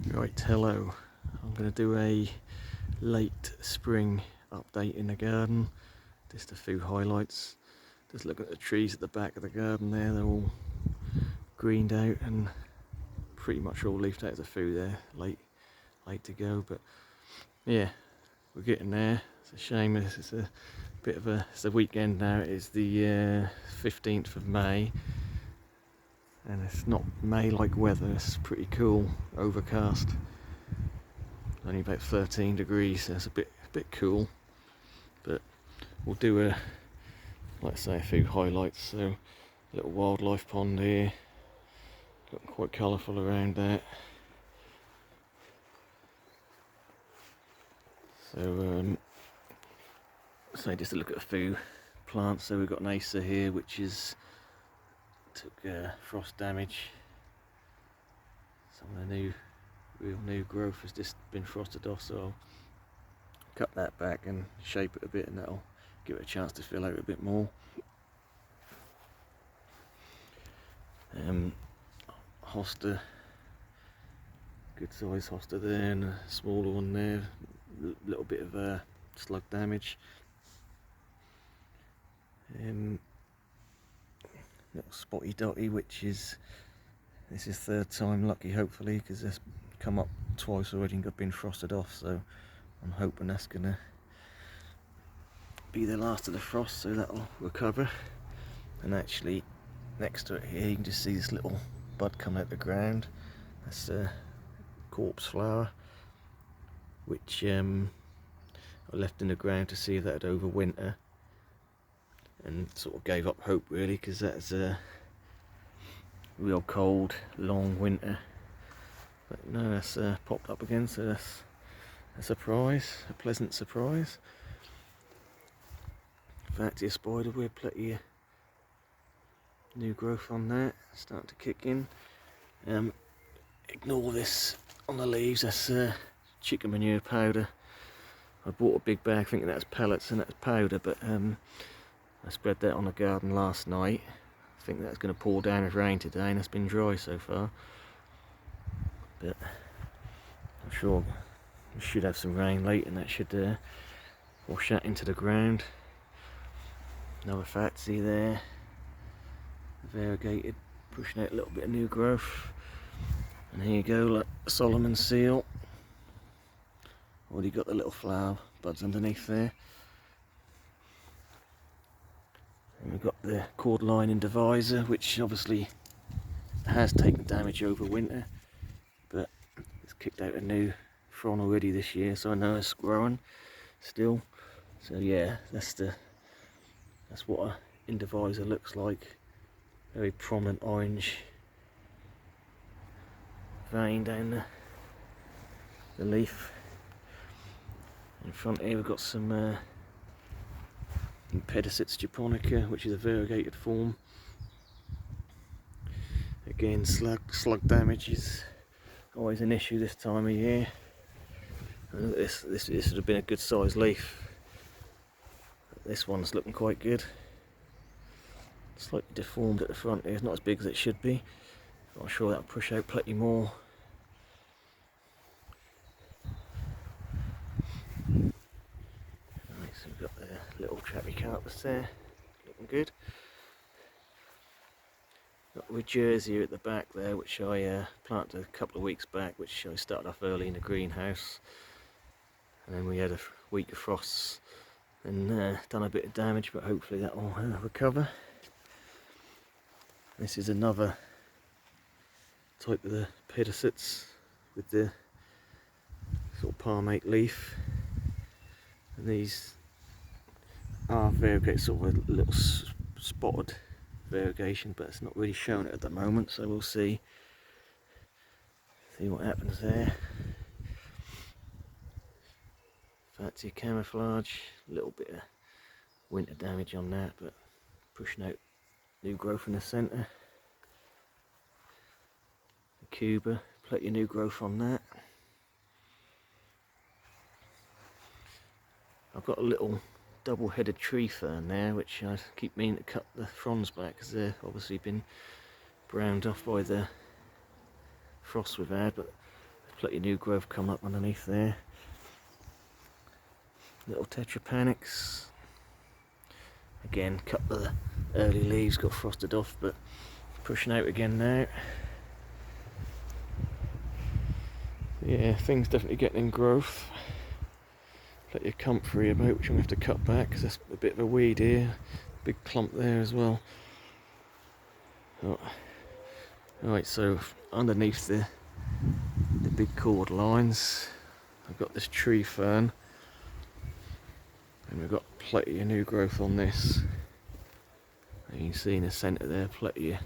Right, hello. I'm going to do a late spring update in the garden. Just a few highlights. Just look at the trees at the back of the garden there, they're all greened out and pretty much all leafed out. There's a few there, late to go, but yeah, we're getting there. It's a shame, it's a bit of it's the weekend now. It's the 15th of May. And it's not May-like weather, it's pretty cool, overcast. Only about 13 degrees, so it's a bit cool. But we'll do let's say a few highlights. So, little wildlife pond here, looking quite colourful around that. So, just to look at a few plants. So we've got an Acer here, which took frost damage. Some of the real new growth has just been frosted off, so I'll cut that back and shape it a bit, and that'll give it a chance to fill out a bit more. Hosta, good size hosta there, and a smaller one there. Little bit of slug damage. Little spotty dotty, which this is third time lucky, hopefully, because it's come up twice already and got been frosted off, so I'm hoping that's gonna be the last of the frost, so that'll recover. And actually next to it here you can just see this little bud coming out the ground. That's a corpse flower, which I left in the ground to see if that would overwinter, and sort of gave up hope really, because that's a real cold long winter. But no, that's popped up again, so that's a surprise, a pleasant surprise. Back to your spiderweb, plenty of new growth on that, starting to kick in. Ignore this on the leaves, that's chicken manure powder. I bought a big bag thinking that's pellets and that's powder, but I spread that on the garden last night. I think that's going to pour down with rain today, and it's been dry so far. But I'm sure we should have some rain late, and that should wash that into the ground. Another Fatsy there, variegated, pushing out a little bit of new growth. And here you go, look, Solomon seal. Already got the little flower buds underneath there. And we've got the cord-lining divisor, which obviously has taken damage over winter, but it's kicked out a new frond already this year, so I know it's growing still. So yeah, that's what a indivisor looks like. Very prominent orange vein down the leaf. In front here we've got some Impedicits japonica, which is a variegated form. Again, slug damage is always an issue this time of year. And look at this would have been a good sized leaf. This one's looking quite good. Slightly deformed at the front here, it's not as big as it should be. I'm sure that'll push out plenty more. Right, so we've got the little Trachycarpus there, looking good. Got with Jersey at the back there, which I planted a couple of weeks back, which I started off early in the greenhouse. And then we had a week of frosts and done a bit of damage, but hopefully that will recover. This is another type of the pedicits with the sort of palmate leaf, and these are variegated, sort of a little spotted variegation, but it's not really showing it at the moment, so we'll see what happens there. Fancy camouflage, a little bit of winter damage on that, but pushing out new growth in the centre. The Cuba, plenty of new growth on that. I've got a little double-headed tree fern there, which I keep meaning to cut the fronds back because they've obviously been browned off by the frost we've had, but plenty of new growth coming up underneath there. Little tetrapanics. Again, cut the early leaves, got frosted off, but pushing out again now. Yeah, things definitely getting in growth. Plenty of comfrey about, which I'm going to have to cut back because there's a bit of a weed here. Big clump there as well. Oh. Right, so underneath the big cord lines, I've got this tree fern, and we've got plenty of new growth on this. And you can see in the centre there, plenty of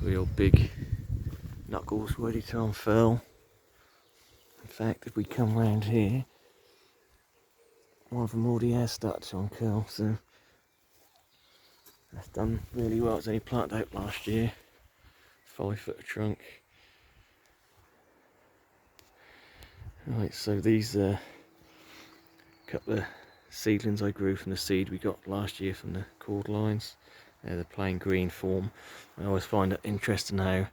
real big knuckles ready to unfurl. In fact, if we come round here, one of them already has started to uncurl, so that's done really well. It's only planted out last year. 5 foot of trunk. Right, so these couple of seedlings I grew from the seed we got last year from the cord lines. They're the plain green form. I always find it interesting how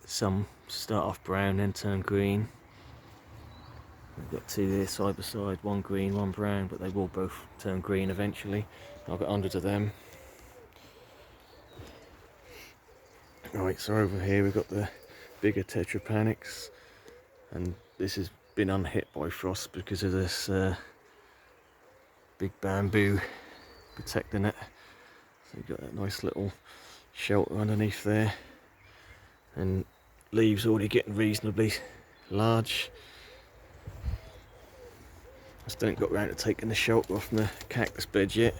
some start off brown then turn green. I've got 2 here side by side, one green, one brown, but they will both turn green eventually. I've got hundreds of them. Right, so over here we've got the bigger tetrapanics, and this has been unhit by frost because of this big bamboo protecting it. So you've got that nice little shelter underneath there, and leaves already getting reasonably large. I still haven't got round to taking the shelter off my cactus bed yet.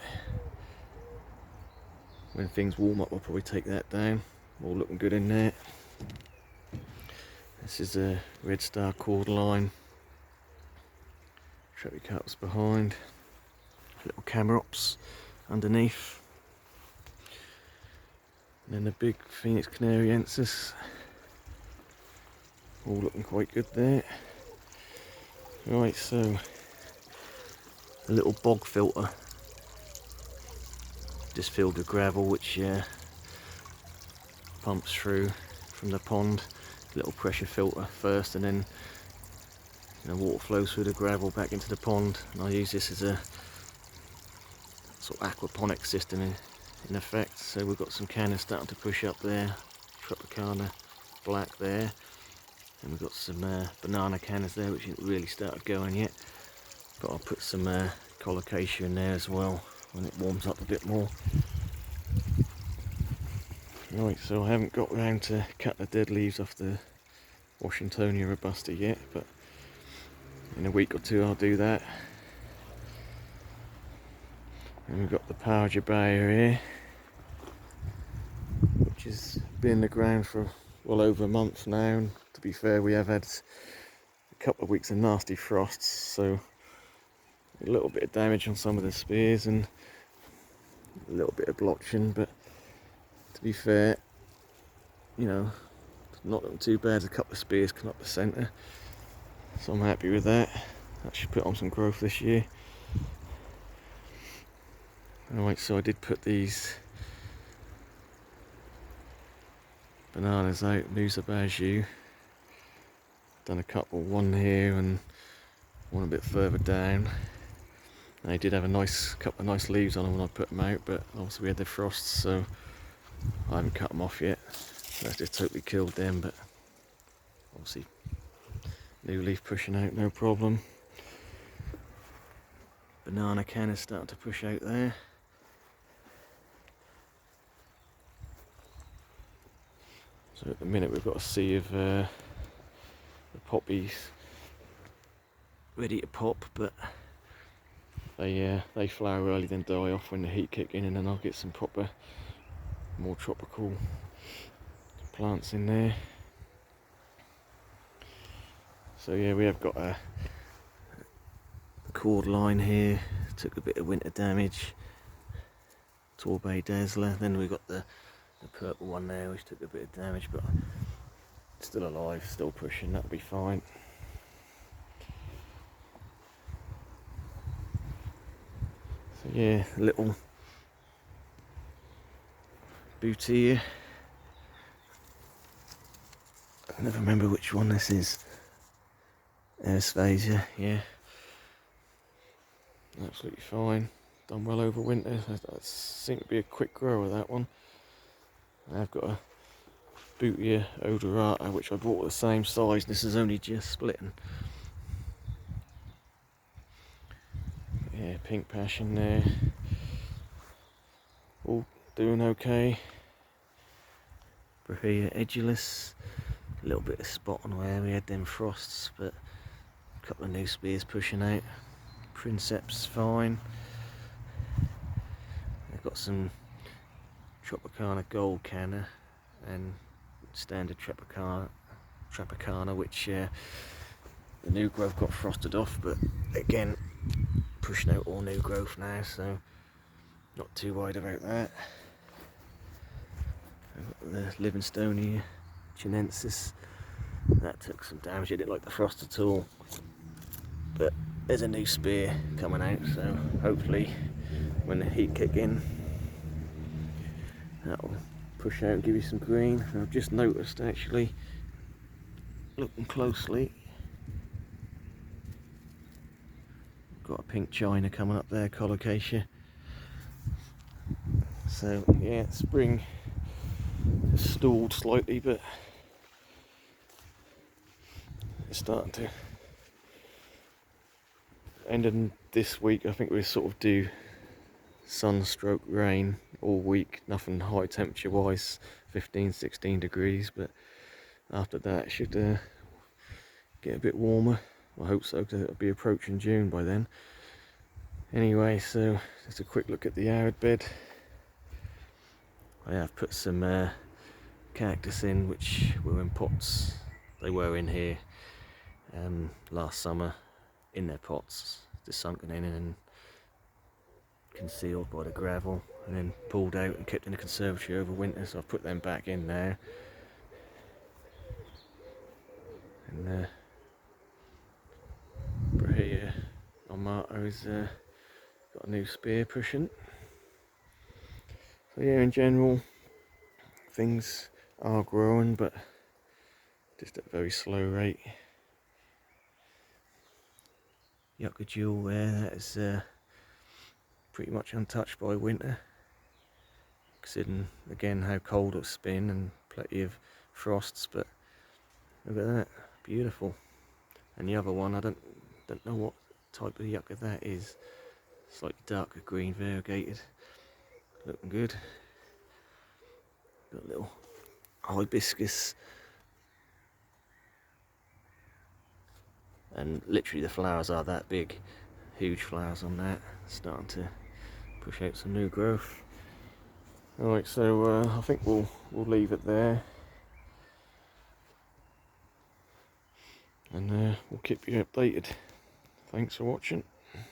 When things warm up I'll probably take that down. All looking good in there. This is a red star cord line. Tropicarpus behind. Little camerops underneath. And then the big Phoenix canariensis. All looking quite good there. Right, so a little bog filter. Just filled with gravel, which pumps through from the pond. Little pressure filter first, and then water flows through the gravel back into the pond. And I use this as a sort of aquaponic system in effect. So we've got some cannas starting to push up there. Tropicana black there. And we've got some banana cannas there, which haven't really started going yet. But I'll put some colocasia in there as well when it warms up a bit more. Right, so I haven't got round to cut the dead leaves off the Washingtonia robusta yet, but in a week or two I'll do that. And we've got the Power Jabaya here, which has been in the ground for well over a month now. And to be fair, we have had a couple of weeks of nasty frosts, so a little bit of damage on some of the spears and a little bit of blotching, but to be fair, not looking too bad. A couple of spears come up the centre, so I'm happy with that. That should put on some growth this year. Alright, so I did put these bananas out, Musa Baju. Done a couple, one here and one a bit further down. They did have a couple of nice leaves on them when I put them out, but obviously we had the frosts, so I haven't cut them off yet. That's just totally killed them, but obviously new leaf pushing out, no problem. Banana can is starting to push out there. So at the minute we've got a sea of the poppies ready to pop, but they flower early then die off when the heat kick in, and then I'll get some proper, more tropical plants in there. So yeah, we have got a cord line here, took a bit of winter damage. Torbay Dazzler, then we've got the purple one there which took a bit of damage, but still alive, still pushing, that'll be fine. So yeah, a little booty here. I never remember which one this is. Acer, yeah. Absolutely fine. Done well over winter. That seemed to be a quick grower, that one. I've got a Bootier odorata, which I bought the same size. This is only just splitting. Yeah, pink passion there. All doing okay. Brahia edulous. A little bit of spot on where we had them frosts, but a couple of new spears pushing out. Princeps fine. I've got some Tropicana Gold Canna and standard Tropicana, which the new growth got frosted off, but again pushing out all new growth now, so not too worried about that. I've got the Livingstonia chinensis. That took some damage. It didn't like the frost at all, but there's a new spear coming out, so hopefully when the heat kick in, that'll push out and give you some green. And I've just noticed, actually, looking closely, got a pink china coming up there, colocasia. So yeah, spring has stalled slightly, but it's starting to end in this week. I think we sort of do sunstroke rain all week, nothing high temperature wise, 15-16 degrees, but after that it should get a bit warmer. I hope so, because it'll be approaching June by then. Anyway, so just a quick look at the arid bed. I have put some cactus in, which were in pots. They were in here last summer in their pots, just sunken in and concealed by the gravel, and then pulled out and kept in the conservatory over winter, so I've put them back in now. And Brahia Armato's got a new spear pushing. So yeah, in general, things are growing, but just at a very slow rate. Yucca Jewel there, that is pretty much untouched by winter, considering again how cold it's been and plenty of frosts, but look at that, beautiful. And the other one, I don't know what type of yucca that is, slightly darker green, variegated, looking good. Got a little hibiscus, and literally the flowers are that big, huge flowers on that, starting to push out some new growth. Alright, so I think we'll leave it there, and we'll keep you updated. Thanks for watching.